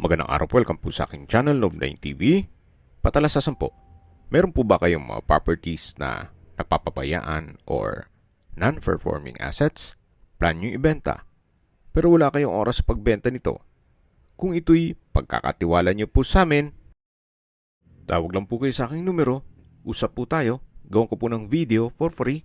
Magandang araw po, welcome po sa aking channel, Love9 TV. Patalasasan po, meron po ba kayong mga properties na napapabayaan or non-performing assets? Plan nyo ibenta, pero wala kayong oras sa pagbenta nito. Kung ito'y pagkakatiwala nyo po sa amin, tawag lang po kayo sa aking numero, usap po tayo, gawin ko po ng video for free.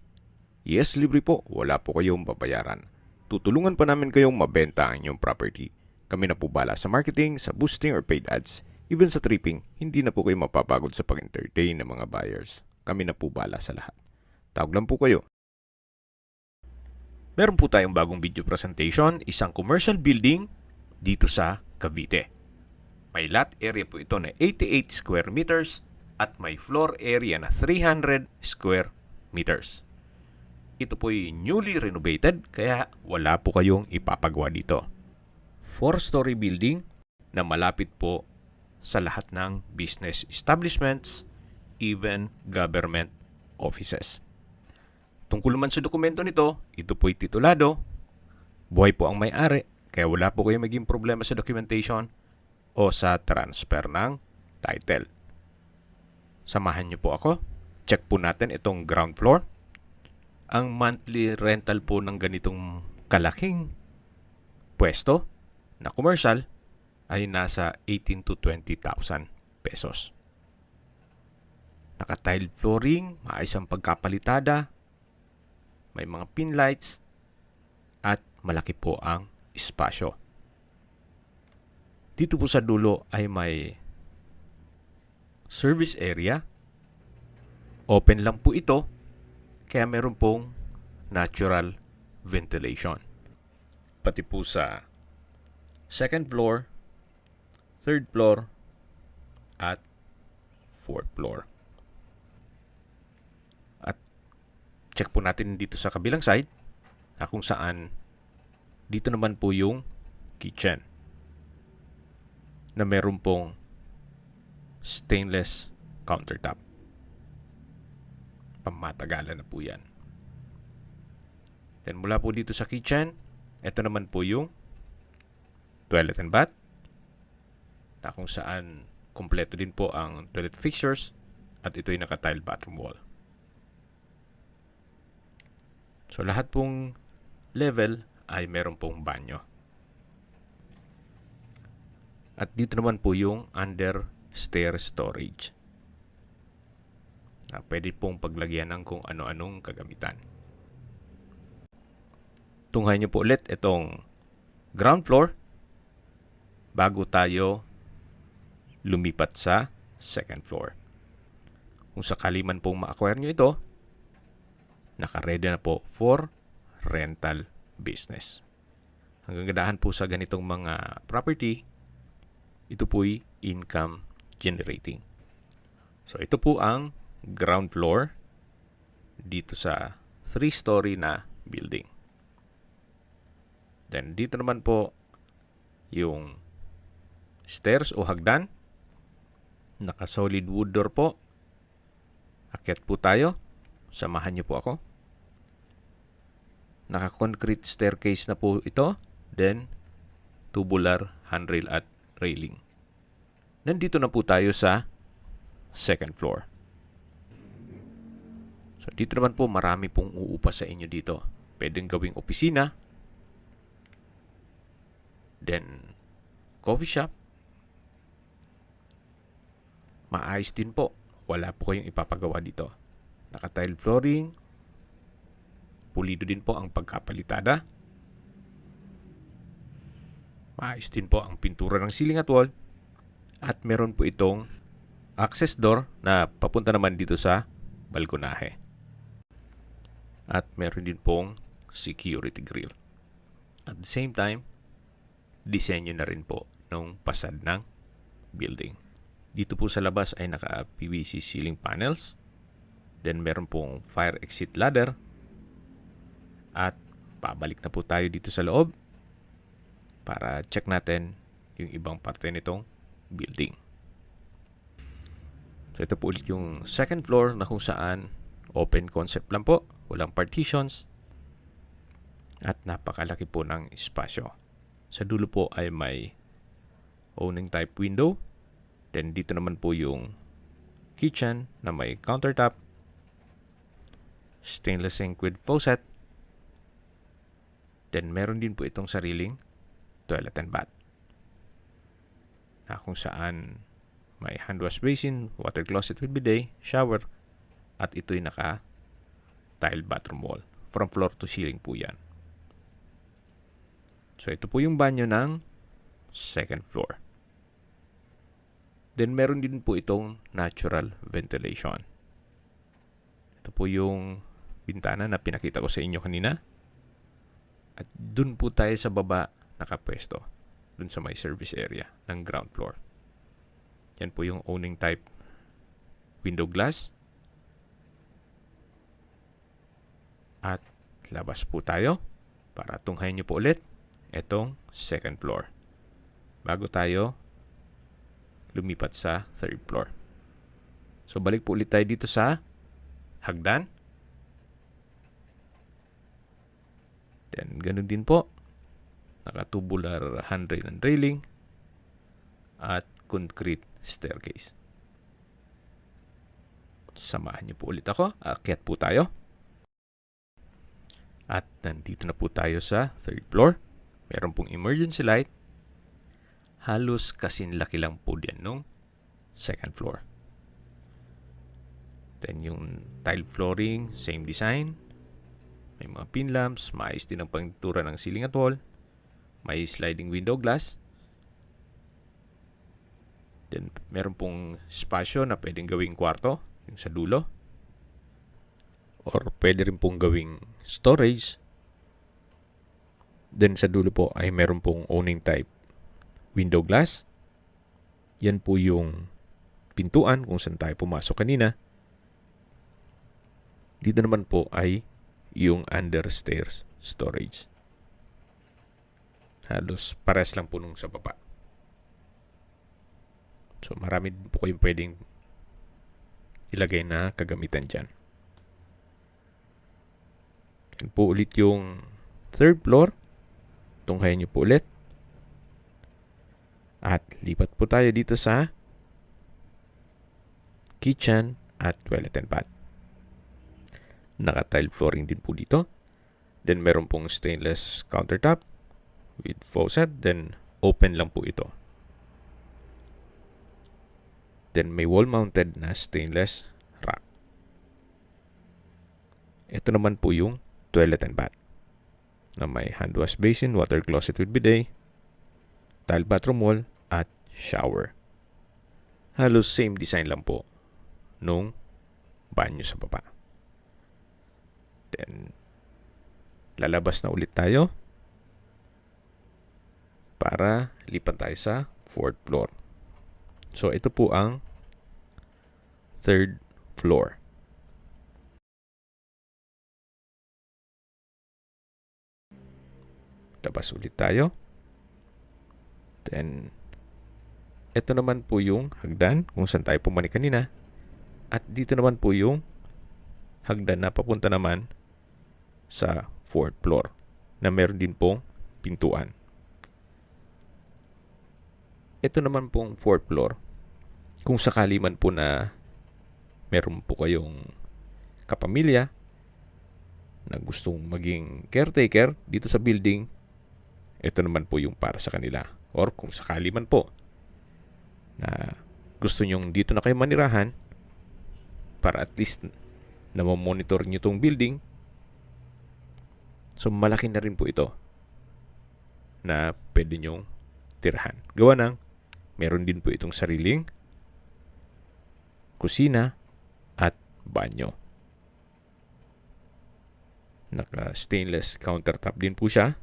Yes, libre po, wala po kayong babayaran. Tutulungan pa namin kayong mabenta ang inyong property. Kami na po bala sa marketing, sa boosting or paid ads. Even sa tripping, hindi na po kayo mapapagod sa pag-entertain ng mga buyers. Kami na po bala sa lahat. Tawag lang po kayo. Meron po tayong bagong video presentation, isang commercial building dito sa Cavite. May lot area po ito na 88 square meters at may floor area na 300 square meters. Ito po'y newly renovated kaya wala po kayong ipapagawa dito. 4-story building na malapit po sa lahat ng business establishments, even government offices. Tungkol naman sa dokumento nito, ito po'y titulado, buhay po ang may-ari, kaya wala po kayong maging problema sa documentation o sa transfer ng title. Samahan niyo po ako. Check po natin itong ground floor. Ang monthly rental po ng ganitong kalaking pwesto na commercial ay nasa 18 to 20,000 pesos. Naka-tile flooring, maayos ang pagkapalitada, may mga pin lights, at malaki po ang espasyo. Dito po sa dulo ay may service area. Open lang po ito, kaya meron pong natural ventilation. Pati po sa second floor, third floor, at fourth floor. At check po natin dito sa kabilang side na kung saan dito naman po yung kitchen na meron pong stainless countertop. Pamatagalan na po yan. Then mula po dito sa kitchen, ito naman po yung toilet and bath na kung saan kompleto din po ang toilet fixtures at ito'y naka-tile bathroom wall. So lahat pong level ay meron pong banyo. At dito naman po yung under stair storage na pwede pong paglagyan ng kung ano-anong kagamitan. Tunghayan niyo po ulit itong ground floor bago tayo lumipat sa second floor. Kung sakali man pong ma-acquire nyo ito, naka-ready na po for rental business. Ang kagandahan po sa ganitong mga property, ito po'y income generating. So ito po ang ground floor dito sa 3-story na building. Then dito naman po yung stairs o hagdan. Naka-solid wood door po. Akyat po tayo. Samahan niyo po ako. Naka-concrete staircase na po ito. Then, tubular handrail at railing. Nandito na po tayo sa second floor. So, dito naman po marami pong uupa sa inyo dito. Pwedeng gawing opisina. Then, coffee shop. Maayos din po. Wala po kayong ipapagawa dito. Naka-tile flooring. Pulido din po ang pagkapalitada. Maayos din po ang pintura ng ceiling at wall. At meron po itong access door na papunta naman dito sa balkonahe. At meron din pong security grill. At the same time, disenyo na rin po ng pasad ng building. Dito po sa labas ay naka-PVC ceiling panels. Then meron pong fire exit ladder. At pabalik na po tayo dito sa loob para check natin yung ibang parte nitong building. So ito po ulit yung second floor na kung saan open concept lang po. Walang partitions. At napakalaki po ng espasyo. Sa dulo po ay may owning type window. Then dito naman po yung kitchen na may countertop, stainless sink with faucet. Then meron din po itong sariling toilet and bath, na kung saan may hand wash basin, water closet with bidet, shower, at ito'y naka-tiled bathroom wall. From floor to ceiling po yan. So ito po yung banyo ng second floor. Then meron din po itong natural ventilation. Ito po yung bintana na pinakita ko sa inyo kanina. At dun po tayo sa baba nakapwesto. Dun sa may service area ng ground floor. Yan po yung owning type window glass. At labas po tayo para tunghayin nyo po ulit itong second floor. Bago tayo lumipat sa third floor. So balik po ulit tayo dito sa hagdan. Then ganun din po. Naka-tubular handrail and railing at concrete staircase. Samahan niyo po ulit ako. Aakyat po tayo. At nandito na po tayo sa third floor. Meron pong emergency light. Halos kasinlaki lang po diyan nung second floor. Then yung tile flooring, same design. May mga pin lamps, maayos din ang pangtura ng ceiling at wall. May sliding window glass. Then meron pong spasyo na pwedeng gawing kwarto, yung sa dulo. Or pwede rin pong gawing storage. Then sa dulo po ay meron pong owning type window glass. Yan po yung pintuan kung saan tayo pumasok kanina. Dito naman po ay yung understairs storage. Halos pares lang po nung sa baba. So marami din po kayong pwedeng ilagay na kagamitan dyan. Yan po ulit yung third floor. Tunghayin nyo po ulit. At lipat po tayo dito sa kitchen at toilet and bath. Naka-tile flooring din po dito. Then meron pong stainless countertop with faucet. Then open lang po ito. Then may wall-mounted na stainless rack. Ito naman po yung toilet and bath na may hand wash basin, water closet with bidet, tile bathroom wall, at shower. Halos same design lang po nung banyo sa baba. Then, lalabas na ulit tayo para lipat tayo sa fourth floor. So, ito po ang third floor. Labas ulit tayo. Then, ito naman po yung hagdan kung saan tayo pumani kanina. At dito naman po yung hagdan na papunta naman sa fourth floor na meron din pong pintuan. Ito naman pong fourth floor. Kung sakali man po na meron po kayong kapamilya na gustong maging caretaker dito sa building, ito naman po yung para sa kanila. Or kung sakali man po na gusto nyong dito na kayo manirahan para at least na mamonitor nyo itong building, so malaki na rin po ito na pwede nyong tirahan. Gawa ng meron din po itong sariling kusina at banyo. Naka stainless countertop din po siya.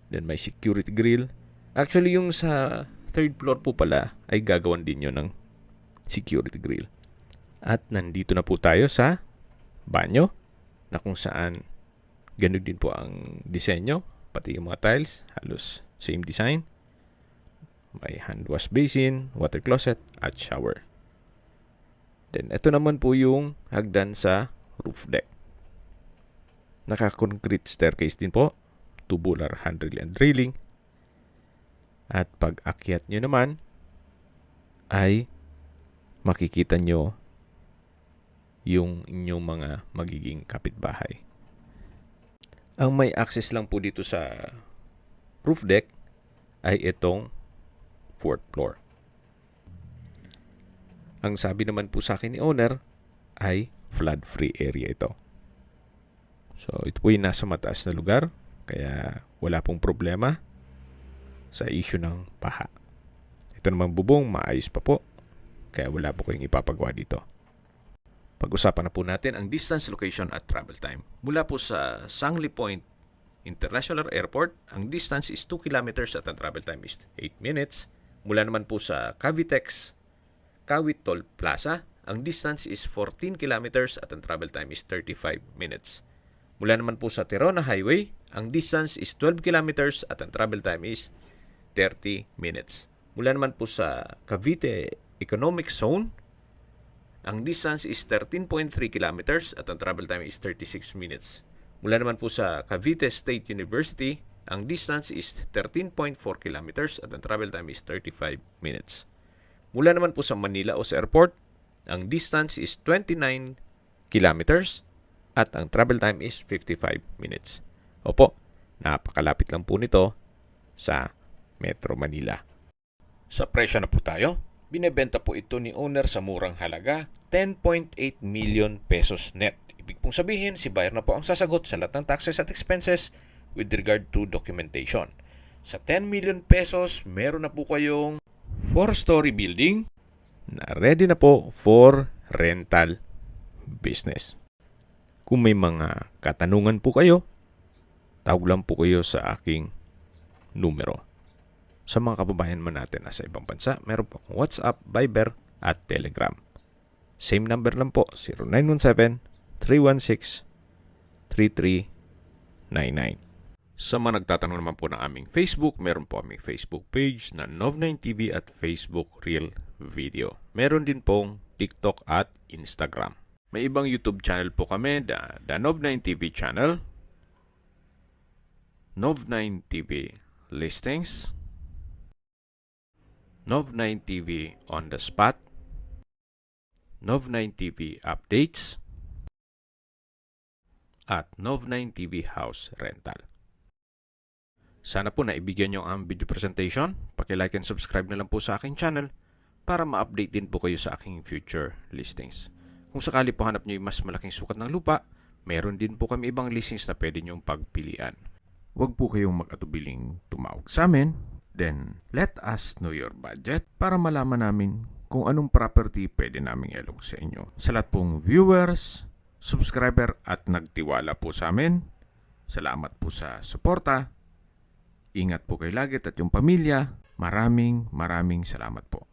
Then may security grill. Actually yung sa third floor po pala ay gagawan din yun ng security grill. At nandito na po tayo sa banyo na kung saan ganun din po ang disenyo. Pati yung mga tiles, halos same design. May hand wash basin, water closet, at shower. Then ito naman po yung hagdan sa roof deck. Naka-concrete staircase din po. Tubular handrail and railing. At pag akyat nyo naman, ay makikita nyo yung inyong mga magiging kapitbahay. Ang may access lang po dito sa roof deck ay itong 4th floor. Ang sabi naman po sa akin ni owner ay flood-free area ito. So ito po yung nasa mataas na lugar, kaya wala pong problema sa issue ng baha. Ito namang bubong, maayos pa po, kaya wala po kayong ipapagawa dito. Pag-usapan na po natin ang distance, location at travel time. Mula po sa Sangley Point International Airport, ang distance is 2 kilometers at ang travel time is 8 minutes. Mula naman po sa Cavitex Kawit Toll Plaza, ang distance is 14 kilometers at ang travel time is 35 minutes. Mula naman po sa Tirona Highway, ang distance is 12 kilometers at ang travel time is 30 minutes. Mula naman po sa Cavite Economic Zone, ang distance is 13.3 kilometers at ang travel time is 36 minutes. Mula naman po sa Cavite State University, ang distance is 13.4 kilometers at ang travel time is 35 minutes. Mula naman po sa Manila O's Airport, ang distance is 29 kilometers at ang travel time is 55 minutes. Opo, napakalapit lang po nito sa Metro Manila. Sa presyo na po tayo. Binebenta po ito ni owner sa murang halaga, 10.8 million pesos net. Ibig pong sabihin, si buyer na po ang sasagot sa lahat ng taxes at expenses with regard to documentation. Sa 10 million pesos, meron na po kayong 4-story building na ready na po for rental business. Kung may mga katanungan po kayo, tawag lang po kayo sa aking numero. Sa mga kababayan mo natin na sa ibang bansa, meron po akong WhatsApp, Viber, at Telegram. Same number lang po, 0917-316-3399. Sa mga nagtatanong naman po ng aming Facebook, meron po aming Facebook page na Nov9TV at Facebook Real Video. Meron din pong TikTok at Instagram. May ibang YouTube channel po kami, the Nov9TV channel, Nov9TV Listings, Nov9TV On The Spot, Nov9TV Updates, at Nov9TV House Rental. Sana po naibigyan nyo ang video presentation. Paki-like and subscribe na lang po sa aking channel para ma-update din po kayo sa aking future listings. Kung sakali po hanap nyo yung mas malaking sukat ng lupa, meron din po kami ibang listings na pwede nyong pagpilian. Huwag po kayong mag-atubiling tumawag sa amin. Then, let us know your budget para malaman namin kung anong property pwede naming ilog sa inyo. Sa lahat pong viewers, subscriber at nagtiwala po sa amin, salamat po sa suporta. Ingat po kayo lagi at yung pamilya. Maraming salamat po.